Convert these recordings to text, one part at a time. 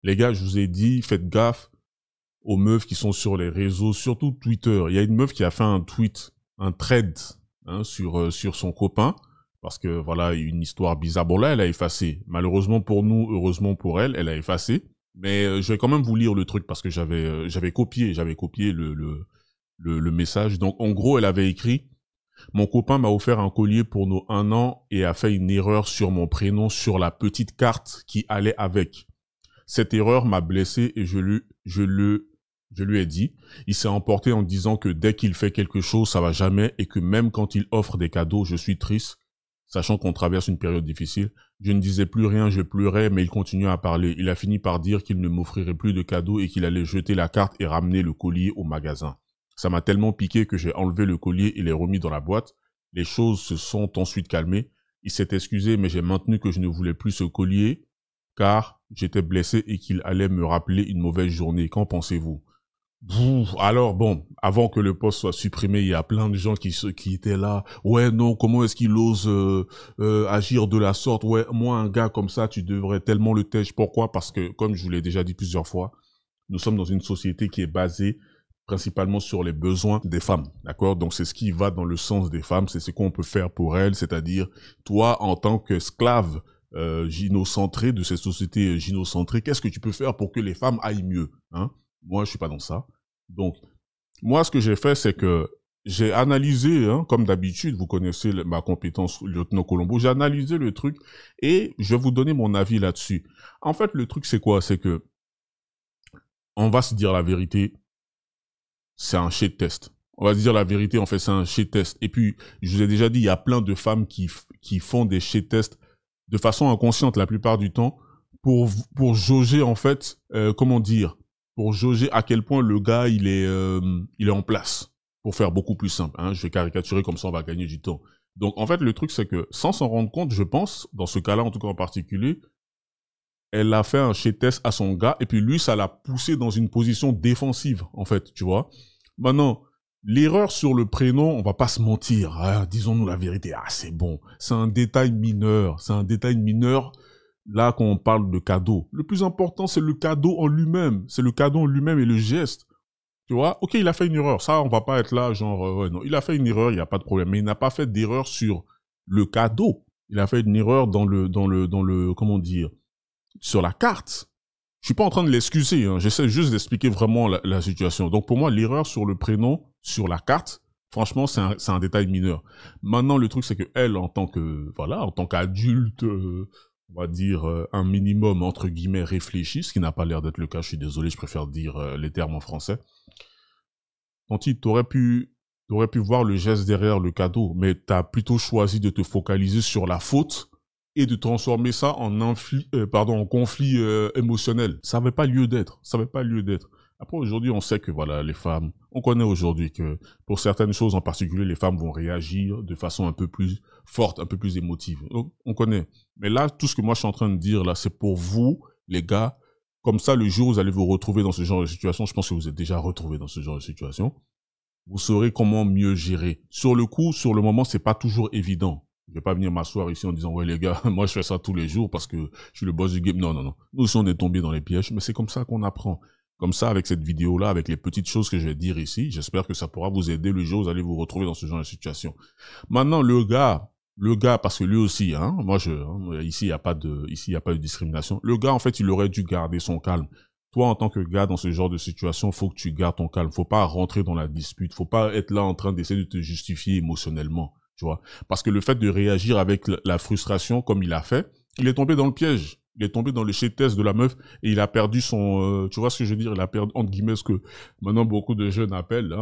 Les gars, je vous ai dit, faites gaffe aux meufs qui sont sur les réseaux, surtout Twitter. Il y a une meuf qui a fait un tweet, un thread, hein, sur son copain, parce que voilà, une histoire bizarre. Bon là, elle a effacé. Malheureusement pour nous, heureusement pour elle, elle a effacé. Mais je vais quand même vous lire le truc parce que j'avais copié le message. Donc en gros, elle avait écrit: mon copain m'a offert un collier pour nos 1 an et a fait une erreur sur mon prénom sur la petite carte qui allait avec. Cette erreur m'a blessé et je lui ai dit. Il s'est emporté en disant que dès qu'il fait quelque chose, ça va jamais et que même quand il offre des cadeaux, je suis triste, sachant qu'on traverse une période difficile. Je ne disais plus rien, je pleurais, mais il continuait à parler. Il a fini par dire qu'il ne m'offrirait plus de cadeaux et qu'il allait jeter la carte et ramener le collier au magasin. Ça m'a tellement piqué que j'ai enlevé le collier et l'ai remis dans la boîte. Les choses se sont ensuite calmées. Il s'est excusé, mais j'ai maintenu que je ne voulais plus ce collier car j'étais blessé et qu'il allait me rappeler une mauvaise journée. Qu'en pensez-vous? Alors bon, avant que le post soit supprimé, il y a plein de gens qui étaient là. Ouais, non, comment est-ce qu'il ose agir de la sorte? Ouais, moi, un gars comme ça, tu devrais tellement le tèche. Pourquoi? Parce que, comme je vous l'ai déjà dit plusieurs fois, nous sommes dans une société qui est basée principalement sur les besoins des femmes, d'accord? Donc c'est ce qui va dans le sens des femmes, c'est ce qu'on peut faire pour elles, c'est-à-dire toi en tant qu'esclave gynocentré de cette société gynocentrée, qu'est-ce que tu peux faire pour que les femmes aillent mieux, hein? Moi, je suis pas dans ça. Donc, moi, ce que j'ai fait, c'est que j'ai analysé, hein, comme d'habitude, vous connaissez ma compétence lieutenant Colombo, j'ai analysé le truc et je vais vous donner mon avis là-dessus. En fait, le truc, c'est quoi? C'est que on va se dire la vérité, c'est un shit test. On va se dire la vérité, en fait, c'est un shit test. Et puis, je vous ai déjà dit, il y a plein de femmes qui font des shit tests de façon inconsciente la plupart du temps pour jauger, en fait, comment dire, pour jauger à quel point le gars, il est en place. Pour faire beaucoup plus simple, hein. Je vais caricaturer comme ça, on va gagner du temps. Donc, en fait, le truc, c'est que, sans s'en rendre compte, je pense, dans ce cas-là, en tout cas en particulier, elle a fait un shit test à son gars, et puis lui, ça l'a poussé dans une position défensive, en fait, tu vois. Maintenant, l'erreur sur le prénom, on va pas se mentir, hein, disons-nous la vérité, c'est bon, c'est un détail mineur, là quand on parle de cadeau. Le plus important, c'est le cadeau en lui-même, et le geste, tu vois. Ok, il a fait une erreur, ça, on va pas être là, genre, ouais, non, il a fait une erreur, il n'y a pas de problème, mais il n'a pas fait d'erreur sur le cadeau, il a fait une erreur dans le, comment dire, sur la carte. Je suis pas en train de l'excuser, hein. J'essaie juste d'expliquer vraiment la situation. Donc pour moi, l'erreur sur le prénom, sur la carte, franchement, c'est un détail mineur. Maintenant, le truc, c'est que elle, en tant qu'adulte, on va dire un minimum, entre guillemets, réfléchi, ce qui n'a pas l'air d'être le cas, je suis désolé, je préfère dire les termes en français. Tanti, t'aurais pu voir le geste derrière le cadeau, mais t'as plutôt choisi de te focaliser sur la faute et de transformer ça en conflit émotionnel. Ça n'avait pas lieu d'être. Après, aujourd'hui, on sait que voilà, les femmes, on connaît aujourd'hui que pour certaines choses en particulier, les femmes vont réagir de façon un peu plus forte, un peu plus émotive. Donc, on connaît. Mais là, tout ce que moi je suis en train de dire là, c'est pour vous, les gars. Comme ça, le jour où vous allez vous retrouver dans ce genre de situation, je pense que vous êtes déjà retrouvés dans ce genre de situation, vous saurez comment mieux gérer. Sur le coup, sur le moment, c'est pas toujours évident. Je vais pas venir m'asseoir ici en disant, ouais, les gars, moi, je fais ça tous les jours parce que je suis le boss du game. Non, non, non. Nous aussi, on est tombés dans les pièges, mais c'est comme ça qu'on apprend. Comme ça, avec cette vidéo-là, avec les petites choses que je vais dire ici, j'espère que ça pourra vous aider le jour où vous allez vous retrouver dans ce genre de situation. Maintenant, le gars, parce que lui aussi, hein, ici, il n'y a pas de discrimination. Le gars, en fait, il aurait dû garder son calme. Toi, en tant que gars, dans ce genre de situation, faut que tu gardes ton calme. Faut pas rentrer dans la dispute. Faut pas être là en train d'essayer de te justifier émotionnellement. Tu vois. Parce que le fait de réagir avec la frustration, comme il a fait, il est tombé dans le piège. Il est tombé dans le shit test de la meuf et il a perdu son, tu vois ce que je veux dire, il a perdu, entre guillemets, ce que maintenant beaucoup de jeunes appellent,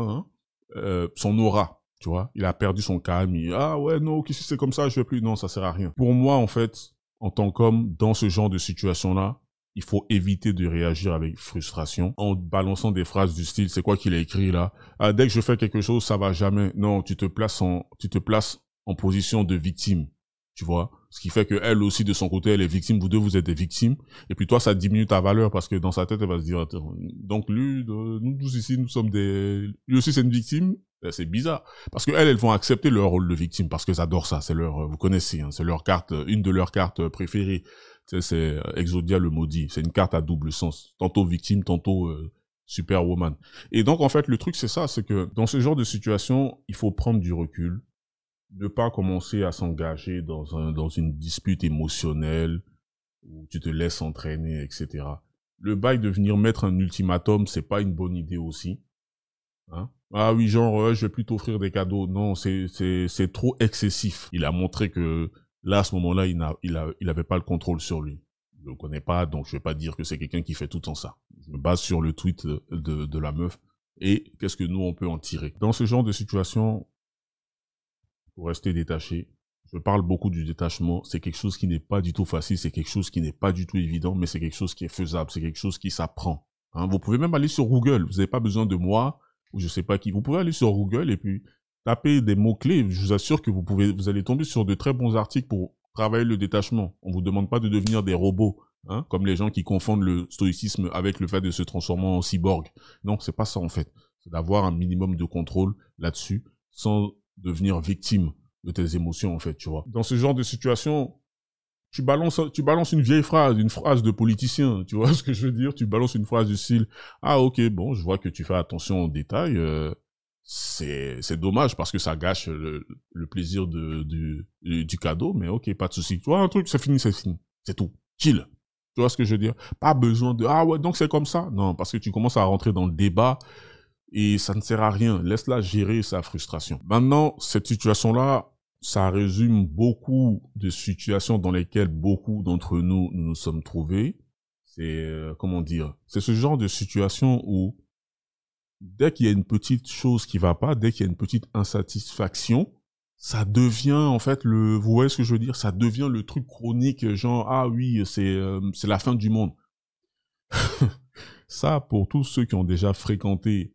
son aura. Tu vois, il a perdu son calme. Ouais, non, qu'est-ce que c'est comme ça, je vais plus. Non, ça sert à rien. Pour moi, en fait, en tant qu'homme, dans ce genre de situation-là, il faut éviter de réagir avec frustration en balançant des phrases du style, c'est quoi qu'il a écrit là? Dès que je fais quelque chose, ça va jamais. Non, tu te places en position de victime. Tu vois? Ce qui fait que elle aussi, de son côté, elle est victime. Vous deux, vous êtes des victimes. Et puis toi, ça diminue ta valeur parce que dans sa tête, elle va se dire, donc lui, nous tous ici, nous sommes lui aussi, c'est une victime. C'est bizarre. Parce que elles vont accepter leur rôle de victime parce qu'elles adorent ça. C'est vous connaissez, hein, c'est leur carte, une de leurs cartes préférées. Tu sais, c'est Exodia le maudit. C'est une carte à double sens. Tantôt victime, tantôt superwoman. Et donc, en fait, le truc, c'est ça, c'est que dans ce genre de situation, il faut prendre du recul, ne pas commencer à s'engager dans une dispute émotionnelle où tu te laisses entraîner, etc. Le bail de venir mettre un ultimatum, c'est pas une bonne idée aussi. Hein? Ah oui, genre, je vais plus t'offrir des cadeaux. Non, c'est trop excessif. Il a montré que là, à ce moment-là, il avait pas le contrôle sur lui. Je le connais pas, donc je vais pas dire que c'est quelqu'un qui fait tout le temps ça. Je me base sur le tweet de la meuf. Et qu'est-ce que nous, on peut en tirer? Dans ce genre de situation, faut rester détaché. Je parle beaucoup du détachement. C'est quelque chose qui n'est pas du tout facile. C'est quelque chose qui n'est pas du tout évident, mais c'est quelque chose qui est faisable. C'est quelque chose qui s'apprend. Hein? Vous pouvez même aller sur Google. Vous n'avez pas besoin de moi ou je sais pas qui. Vous pouvez aller sur Google et puis taper des mots-clés. Je vous assure que vous allez tomber sur de très bons articles pour travailler le détachement. On vous demande pas de devenir des robots, hein, comme les gens qui confondent le stoïcisme avec le fait de se transformer en cyborg. Non, c'est pas ça en fait. C'est d'avoir un minimum de contrôle là-dessus, sans devenir victime de tes émotions en fait, tu vois. Dans ce genre de situation, tu balances une vieille phrase, une phrase de politicien, tu vois ce que je veux dire? Tu balances une phrase du style « Ah ok, bon, je vois que tu fais attention aux détails, c'est dommage parce que ça gâche le plaisir du cadeau, mais ok, pas de souci. Tu vois un truc, c'est fini, c'est tout. Chill. Tu vois ce que je veux dire? Pas besoin de « Ah ouais, donc c'est comme ça ». Non, parce que tu commences à rentrer dans le débat et ça ne sert à rien. Laisse-la gérer sa frustration. Maintenant, cette situation-là, ça résume beaucoup de situations dans lesquelles beaucoup d'entre nous nous sommes trouvés. C'est, comment dire, c'est ce genre de situation où dès qu'il y a une petite chose qui va pas, dès qu'il y a une petite insatisfaction, ça devient en fait vous voyez ce que je veux dire, ça devient le truc chronique, genre ah oui c'est la fin du monde. Ça pour tous ceux qui ont déjà fréquenté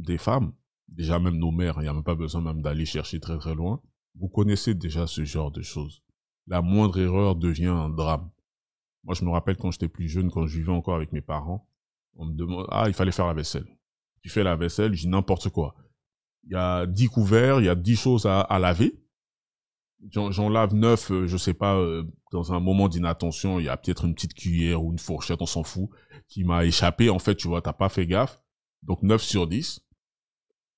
des femmes, déjà même nos mères, il n'y a même pas besoin même d'aller chercher très très loin. Vous connaissez déjà ce genre de choses. La moindre erreur devient un drame. Moi je me rappelle quand j'étais plus jeune, quand je vivais encore avec mes parents, on me demande ah il fallait faire la vaisselle. Tu fais la vaisselle, je dis n'importe quoi. Il y a 10 couverts, il y a 10 choses à laver. J'en lave 9, je sais pas, dans un moment d'inattention, il y a peut-être une petite cuillère ou une fourchette, on s'en fout, qui m'a échappé. En fait, tu vois, t'as pas fait gaffe. Donc 9 sur 10,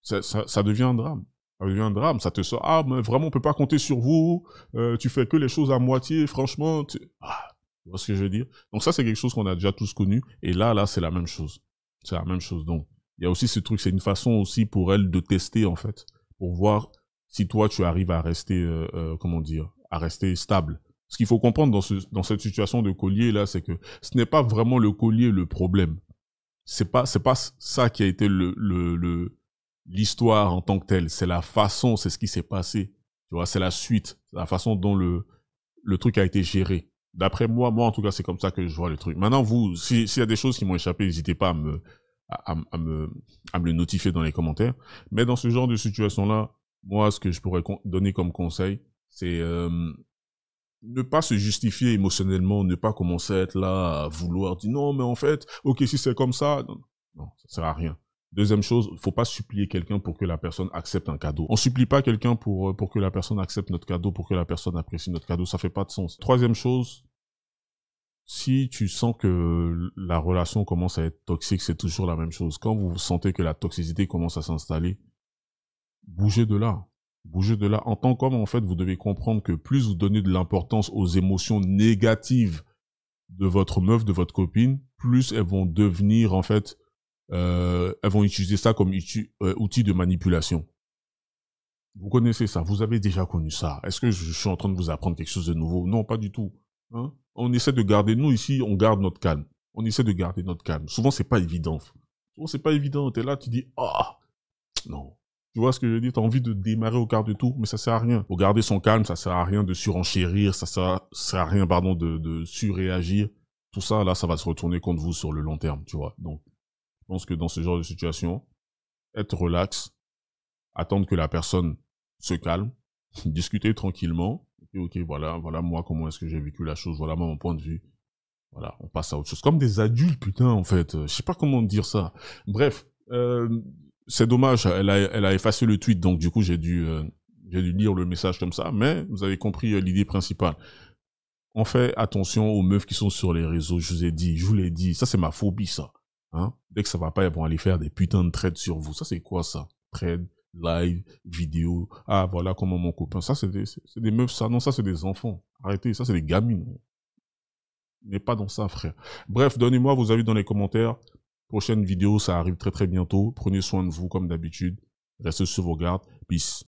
ça devient un drame. Ça devient un drame, ça te sort, ah, mais vraiment, on peut pas compter sur vous, tu fais que les choses à moitié, franchement, ah, tu vois ce que je veux dire? Donc ça, c'est quelque chose qu'on a déjà tous connu, et là, c'est la même chose. C'est la même chose, donc. Il y a aussi ce truc, c'est une façon aussi pour elle de tester, en fait, pour voir si toi, tu arrives à rester, comment dire, à rester stable. Ce qu'il faut comprendre dans cette situation de collier, là, c'est que ce n'est pas vraiment le collier le problème. C'est pas ça qui a été l'histoire en tant que telle. C'est la façon, c'est ce qui s'est passé. Tu vois, c'est la suite, la façon dont le truc a été géré. D'après moi, en tout cas, c'est comme ça que je vois le truc. Maintenant, vous, s'il y a des choses qui m'ont échappé, n'hésitez pas à me le notifier dans les commentaires. Mais dans ce genre de situation-là, moi, ce que je pourrais donner comme conseil, c'est ne pas se justifier émotionnellement, ne pas commencer à être là, à vouloir dire non, mais en fait, ok, si c'est comme ça, non, ça sert à rien. Deuxième chose, faut pas supplier quelqu'un pour que la personne accepte un cadeau. On supplie pas quelqu'un pour que la personne accepte notre cadeau, pour que la personne apprécie notre cadeau, ça fait pas de sens. Troisième chose, si tu sens que la relation commence à être toxique, c'est toujours la même chose. Quand vous sentez que la toxicité commence à s'installer, bougez de là. Bougez de là. En tant qu'homme, en fait, vous devez comprendre que plus vous donnez de l'importance aux émotions négatives de votre meuf, de votre copine, plus elles vont devenir, en fait, elles vont utiliser ça comme outil de manipulation. Vous connaissez ça, vous avez déjà connu ça. Est-ce que je suis en train de vous apprendre quelque chose de nouveau? Non, pas du tout. Hein? On essaie de garder, nous ici, on garde notre calme. On essaie de garder notre calme. Souvent, c'est pas évident. Souvent, c'est pas évident. T'es là, tu dis, ah, non. Tu vois ce que je veux dire? T'as envie de démarrer au quart de tour, mais ça sert à rien. Faut garder son calme, ça sert à rien de surenchérir, ça sert à rien, pardon, de surréagir. Tout ça, là, ça va se retourner contre vous sur le long terme, tu vois. Donc, je pense que dans ce genre de situation, être relax, attendre que la personne se calme, discuter tranquillement, ok, voilà moi comment est-ce que j'ai vécu la chose, voilà mon point de vue, voilà, on passe à autre chose. Comme des adultes, putain, en fait, je sais pas comment dire ça. Bref, c'est dommage, elle a effacé le tweet, donc du coup j'ai dû lire le message comme ça, mais vous avez compris l'idée principale. on fait attention aux meufs qui sont sur les réseaux. Je vous l'ai dit, ça c'est ma phobie, ça. Hein? Dès que ça va pas, elles vont aller faire des putains de trades sur vous. Ça c'est quoi ça? Trade, live, vidéo. Ah voilà comment mon copain. Ça c'est des meufs, ça. Non, ça c'est des enfants. Arrêtez, ça c'est des gamines. On n'est pas dans ça, frère. Bref, donnez-moi vos avis dans les commentaires. Prochaine vidéo, ça arrive très très bientôt. Prenez soin de vous comme d'habitude. Restez sur vos gardes. Peace.